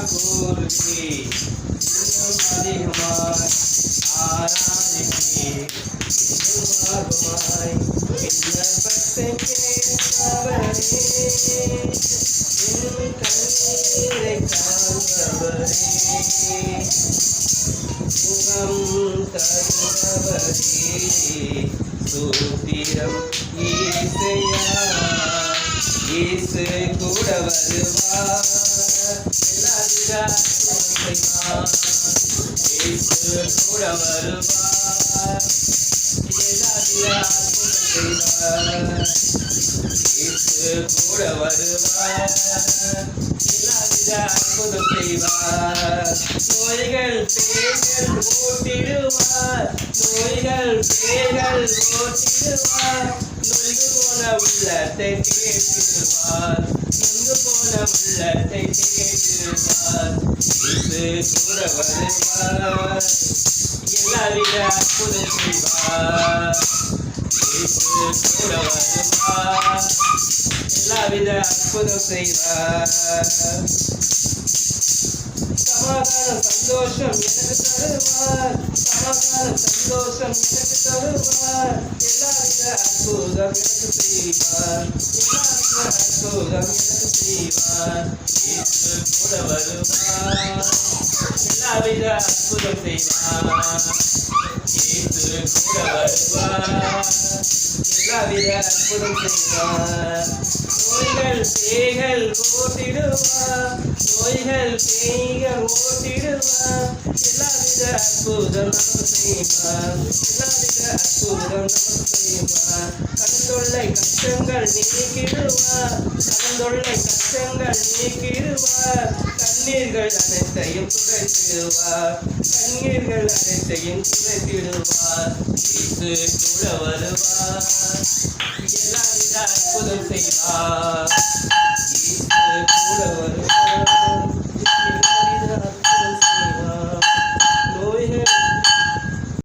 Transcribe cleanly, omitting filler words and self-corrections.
கூறுவே இன்னும் அதிகமாய் ஆராதிப்பே இன்னும் ஆர்வமாய் விண்ணப்பத்தை கேட்பவரே என் கண்ணீரை காண்பவரே சுகம் தருபவரே சூத்திரம் ஈசையா இயேசு கூட வருவார் எல்லா இயேசு கூட வருவார் எல்லா இயேசு கூட வருவார் எல்லா அற்புதம் செய்வார் நோய்கள் பேய்கள் ஓட்டிடுவார் நோய்கள் பேய்கள் ஓட்டிடுவார் நொந்து போன உள்ளத்தை கேட்டிடுவார் நொந்து போன உள்ளத்தை கேட்டிடுவார் இயேசு கூட வருவார் எல்லாவித அற்புதம் செய்வார் இயேசு கூட வருவார் எல்லாவித அற்புதம் செய்வார் சமாதானம் சந்தோஷம் எனக்கு தருவார் சமாதானம் சந்தோஷம் எனக்கு தருவார் எல்லாவித அற்புதம் எனக்கு செய்வார் எல்லாவித அற்புதம் எனக்கு செய்வார் இயேசு கூட வருவார் எல்லாவித அற்புதம் செய்வார் இயேசு கூட வருவார் எல்லாவித அற்புதம் செய்வார் நோய்கள் பேய்கள் ஓட்டிடுவார் நோய்கள் பேய்கள் ஓட்டிடுவார் எல்லாவித அற்புதம் நமக்கு செய்வார் எல்லாவித அற்புதம் நமக்கு செய்வார் கடந்தொல்லை கஷ்டங்கள் நீக்கிடுவார் கடந்தொல்லை கஷ்டங்கள் நீக்கிடுவார் கண்ணீர்கள் அனைத்தையும் துடைத்திடுவார் கண்ணீர்கள் அனைத்தையும் துடைத்திடுவார் இயேசு கூட வருவார் எல்லாவித அற்புதம் செய்வார் இயேசு கூட வருவார்